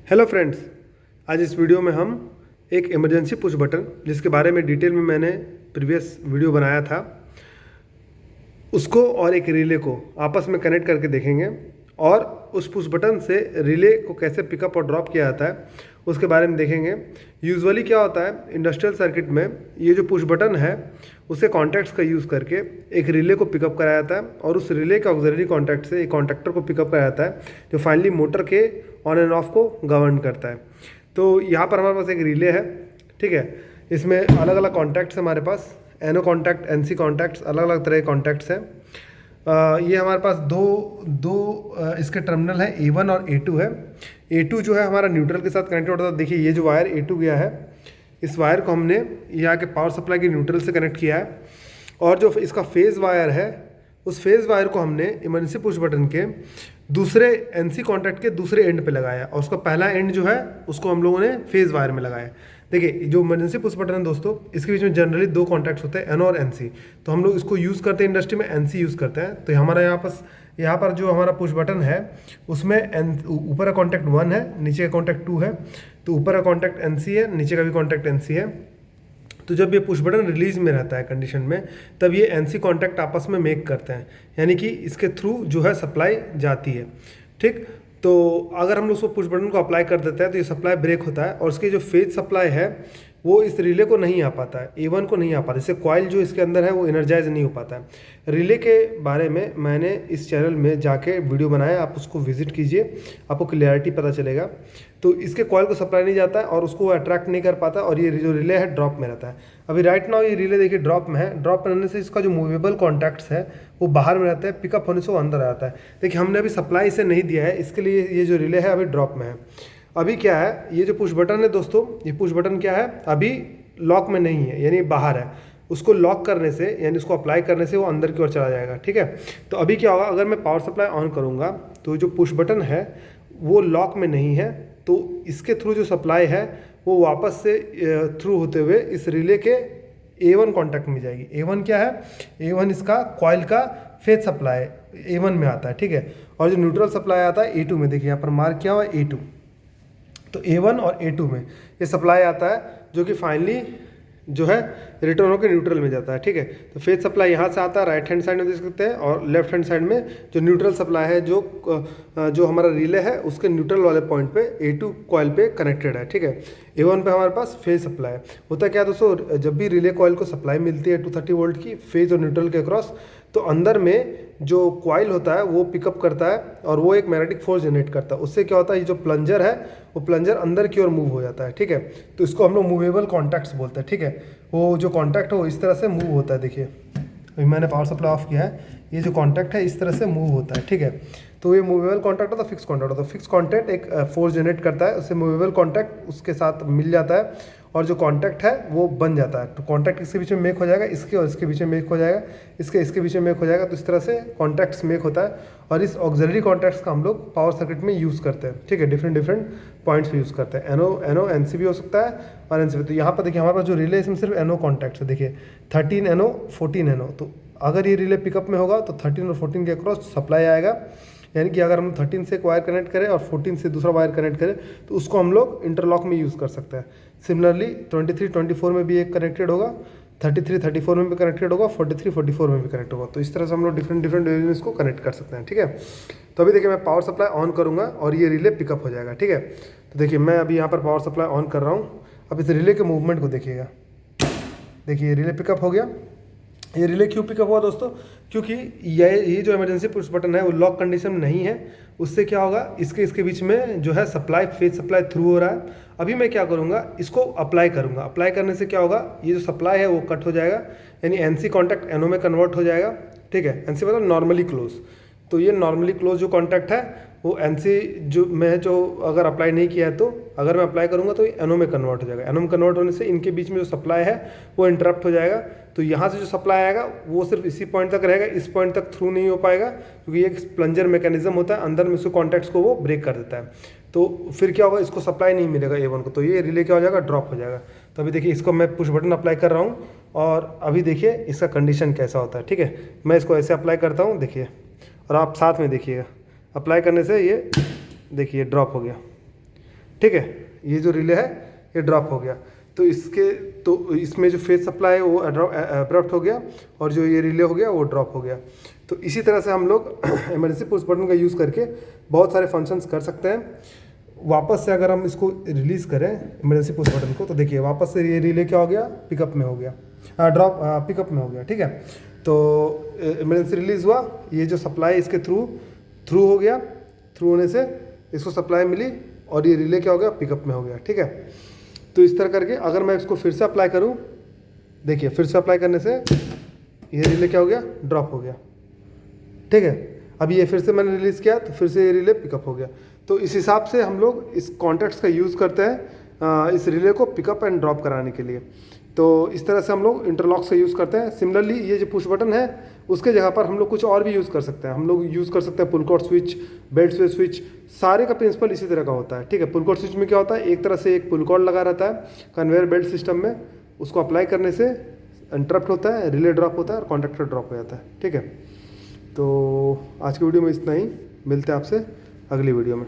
Hello friends, आज इस video में हम एक इमरजेंसी पुश बटन जिसके बारे में डिटेल में मैंने प्रीवियस वीडियो बनाया था उसको और एक रिले को आपस में कनेक्ट करके देखेंगे और उस पुश बटन से रिले को कैसे पिकअप और ड्रॉप किया जाता है उसके बारे में देखेंगे। यूजुअली क्या होता है इंडस्ट्रियल सर्किट में, ये जो पुश बटन है उसे कॉन्टैक्ट्स का यूज़ करके एक रिले को पिकअप कराया जाता है और उस रिले का ऑक्सिलरी कॉन्टैक्ट से एक कॉन्टैक्टर को पिकअप कराया जाता है जो फाइनली मोटर के ऑन एंड ऑफ को गवर्न करता है। तो यहाँ पर हमारे पास एक रिले है, ठीक है। इसमें अलग अलग कॉन्टैक्ट्स हमारे पास, एनो कॉन्टैक्ट, एनसी कॉन्टैक्ट्स, अलग अलग तरह के कॉन्टैक्ट्स हैं। ये हमारे पास दो इसके टर्मिनल है, A1 और A2 है। A2 जो है हमारा न्यूट्रल के साथ कनेक्टेड होता है। देखिए ये जो वायर A2 गया है, इस वायर को हमने यहाँ के पावर सप्लाई के न्यूट्रल से कनेक्ट किया है और जो इसका फेज़ वायर है उस फेज़ वायर को हमने इमरजेंसी पुश बटन के दूसरे एनसी कॉन्टैक्ट के दूसरे एंड पे लगाया और उसका पहला एंड जो है उसको हम लोगों ने फेज़ वायर में लगाया। देखिए जो इमरजेंसी पुश बटन है दोस्तों, इसके बीच में जनरली दो कॉन्टैक्ट्स होते हैं, एनो और एनसी। तो हम लोग इसको यूज़ करते हैं इंडस्ट्री में, एनसी यूज़ करते हैं। तो हमारा यहाँ पर जो हमारा पुश बटन है उसमें ऊपर का कॉन्टैक्ट 1 है, नीचे का कॉन्टैक्ट 2 है। तो ऊपर का कॉन्टैक्ट एनसी है, नीचे का भी कॉन्टैक्ट एनसी है। तो जब ये पुश बटन रिलीज में रहता है कंडीशन में, तब ये एनसी कॉन्टैक्ट आपस में मेक करते हैं, यानी कि इसके थ्रू जो है सप्लाई जाती है, ठीक। तो अगर हम लोग उसको पुश बटन को अप्लाई कर देते हैं तो ये सप्लाई ब्रेक होता है और इसकी जो फेज सप्लाई है वो इस रिले को नहीं आ पाता है, A1 को नहीं आ पाता। इससे कॉइल जो इसके अंदर है वो एनर्जाइज नहीं हो पाता है। रिले के बारे में मैंने इस चैनल में जाके वीडियो बनाया, आप उसको विजिट कीजिए, आपको क्लियरिटी पता चलेगा। तो इसके कॉइल को सप्लाई नहीं जाता है और उसको अट्रैक्ट नहीं कर पाता और ये जो रिले है ड्रॉप में रहता है। अभी राइट नाउ ये रिले देखिए ड्रॉप में है। ड्रॉप में रहने से इसका जो मूवेबल कॉन्टैक्ट्स है वो बाहर में रहता है, पिकअप होने से वो अंदर आता है। देखिए हमने अभी सप्लाई इसे नहीं दिया है, इसके लिए ये जो रिले है अभी ड्रॉप में है। अभी क्या है, ये जो पुश बटन है दोस्तों, ये पुश बटन क्या है, अभी लॉक में नहीं है, यानी बाहर है। उसको लॉक करने से, यानी उसको अप्लाई करने से वो अंदर की ओर चला जाएगा, ठीक है। तो अभी क्या होगा, अगर मैं पावर सप्लाई ऑन करूँगा तो जो पुश बटन है वो लॉक में नहीं है, तो इसके थ्रू जो सप्लाई है वो वापस से थ्रू होते हुए इस रिले के A1 कॉन्टैक्ट में जाएगी। A1 क्या है, A1 इसका कॉइल का फेज सप्लाई A1 में आता है, ठीक है। और जो न्यूट्रल सप्लाई आता है A2 में, देखिए यहाँ पर मार्क किया हुआ है A2। तो A1 और A2 में ये सप्लाई आता है जो कि फाइनली जो है रिटर्न होकर न्यूट्रल में जाता है, ठीक है। तो फेज सप्लाई यहाँ से आता है, राइट हैंड साइड में देख सकते हैं, और लेफ्ट हैंड साइड में जो न्यूट्रल सप्लाई है जो हमारा रिले है उसके न्यूट्रल वाले पॉइंट पे A2 कॉइल पे कनेक्टेड है, ठीक है। A1 पे हमारे पास फेज सप्लाई है। होता क्या दोस्तों, जब भी रिले कॉइल को सप्लाई मिलती है 230 वोल्ट की फेज और न्यूट्रल के अक्रॉस, तो अंदर में जो कॉइल होता है वो पिकअप करता है और वो एक मैग्नेटिक फोर्स जनरेट करता है। उससे क्या होता है, ये जो प्लंजर है वो प्लंजर अंदर की ओर मूव हो जाता है, ठीक है। तो इसको हम लोग मूवेबल कॉन्टैक्ट्स बोलते हैं, ठीक है। वो जो कॉन्टैक्ट हो इस तरह से मूव होता है। देखिए अभी मैंने पावर सप्लाई ऑफ किया है, ये जो कॉन्टैक्ट है इस तरह से मूव होता है, ठीक है। तो ये मूवेबल कॉन्टैक्ट होता है, फिक्स कॉन्टैक्ट होता है। फिक्स कॉन्टैक्ट एक फोर्स जनरेट करता है, उससे मूवेबल कॉन्टैक्ट उसके साथ मिल जाता है और जो कॉन्टैक्ट है वो बन जाता है। तो कॉन्टैक्ट इसके बीच में मेक हो जाएगा, इसके और इसके बीच में मेक हो जाएगा, इसके बीच में मेक हो जाएगा। तो इस तरह से कॉन्टैक्ट्स मेक होता है और इस ऑक्सिलरी कॉन्टैक्ट्स का हम लोग पावर सर्किट में यूज़ करते हैं, ठीक है। डिफरेंट पॉइंट्स पे यूज़ करते हैं। एनो एनसी भी हो सकता है और एनसी भी। तो यहाँ पर देखिए हमारे पास जो रिले इसमें सिर्फ एनो कॉन्टैक्ट्स है, देखिए 13 एनो 14 एनो। तो अगर ये रिले पिकअप में होगा तो 13 और 14 के अक्रॉस सप्लाई आएगा, यानी कि अगर हम 13 से एक वायर कनेक्ट करें और 14 से दूसरा वायर कनेक्ट करें तो उसको हम लोग इंटरलॉक में यूज़ कर सकते हैं। सिमिलरली 23 24 में भी एक कनेक्टेड होगा, 33 34 में भी कनेक्टेड होगा, 43 44 में भी कनेक्ट होगा। तो इस तरह से हम लोग डिफरेंट वे में इसको कनेक्ट कर सकते हैं, ठीक है। तो अभी देखिए मैं पावर सप्लाई ऑन करूँगा और ये रिले पिकअप हो जाएगा, ठीक है। तो देखिए मैं अभी यहाँ पर पावर सप्लाई ऑन कर रहा हूँ। अब इस रिले के मूवमेंट को देखिएगा, देखिए रिले पिकअप हो गया। ये रिले क्यों पिकअप हुआ दोस्तों, क्योंकि ये जो इमरजेंसी पुश बटन है वो लॉक कंडीशन में नहीं है। उससे क्या होगा, इसके बीच में जो है सप्लाई, फेज सप्लाई थ्रू हो रहा है। अभी मैं क्या करूँगा, इसको अप्लाई करूँगा। अप्लाई करने से क्या होगा, ये जो सप्लाई है वो कट हो जाएगा, यानी एनसी कॉन्टैक्ट एनओ में कन्वर्ट हो जाएगा, ठीक है। एनसी मतलब नॉर्मली क्लोज। तो ये नॉर्मली क्लोज जो कॉन्टैक्ट है वो एनसी जो मैं जो अगर अप्लाई नहीं किया है, तो अगर मैं अप्लाई करूँगा तो एनओ में कन्वर्ट हो जाएगा। एनओ में कन्वर्ट होने से इनके बीच में जो सप्लाई है वो इंटरप्ट हो जाएगा। तो यहाँ से जो सप्लाई आएगा वो सिर्फ इसी पॉइंट तक रहेगा, इस पॉइंट तक थ्रू नहीं हो पाएगा, क्योंकि एक प्लंजर मैकेनिज्म होता है, अंदर में उसके कॉन्टैक्ट्स को वो ब्रेक कर देता है। तो फिर क्या होगा, इसको सप्लाई नहीं मिलेगा A1 को, तो ये रिले क्या हो जाएगा, ड्रॉप हो जाएगा। तो अभी देखिए इसको मैं पुश बटन अप्लाई कर रहा हूँ और अभी देखिए इसका कंडीशन कैसा होता है, ठीक है। मैं इसको ऐसे अप्लाई करता हूँ, देखिए, और आप साथ में देखिएगा। अप्लाई करने से ये देखिए ड्रॉप हो गया, ठीक है, ये जो रिले है ये ड्रॉप हो गया। तो इसमें जो फेज सप्लाई है वो अब्रप्ट हो गया और जो ये रिले हो गया वो ड्रॉप हो गया। तो इसी तरह से हम लोग इमरजेंसी पुश बटन का यूज़ करके बहुत सारे फंक्शंस कर सकते हैं। वापस से अगर हम इसको रिलीज़ करें इमरजेंसी पुश बटन को, तो देखिए वापस से ये रिले क्या हो गया, पिकअप में हो गया, पिकअप में हो गया। ठीक है, तो इमरजेंसी रिलीज़ हुआ, ये जो सप्लाई इसके थ्रू हो गया, थ्रू होने से इसको सप्लाई मिली और ये रिले क्या हो गया, पिकअप में हो गया। ठीक है, तो इस तरह करके अगर मैं इसको फिर से अप्लाई करूं, देखिए फिर से अप्लाई करने से ये रिले क्या हो गया, ड्रॉप हो गया। ठीक है, अब ये फिर से मैंने रिलीज़ किया तो फिर से ये रिले पिकअप हो गया। तो इस हिसाब से हम लोग इस कॉन्टैक्ट्स का यूज़ करते हैं इस रिले को पिकअप एंड ड्रॉप कराने के लिए। तो इस तरह से हम लोग इंटरलॉक्स का यूज़ करते हैं। सिमिलरली ये जो पुश बटन है उसके जगह पर हम लोग कुछ और भी यूज़ कर सकते हैं। हम लोग यूज़ कर सकते हैं pull code switch, belt switch switch, सारे का प्रिंसिपल इसी तरह का होता है। ठीक है, पुल कोड स्विच में क्या होता है, एक तरह से एक पुल कोड लगा रहता है कन्वेयर बेल्ट सिस्टम में, उसको अप्लाई करने से इंटरप्ट होता है, रिले ड्रॉप होता है और कॉन्टैक्टर ड्रॉप हो जाता है। ठीक है, तो आज की वीडियो में इतना ही, मिलते हैं आपसे अगली वीडियो में।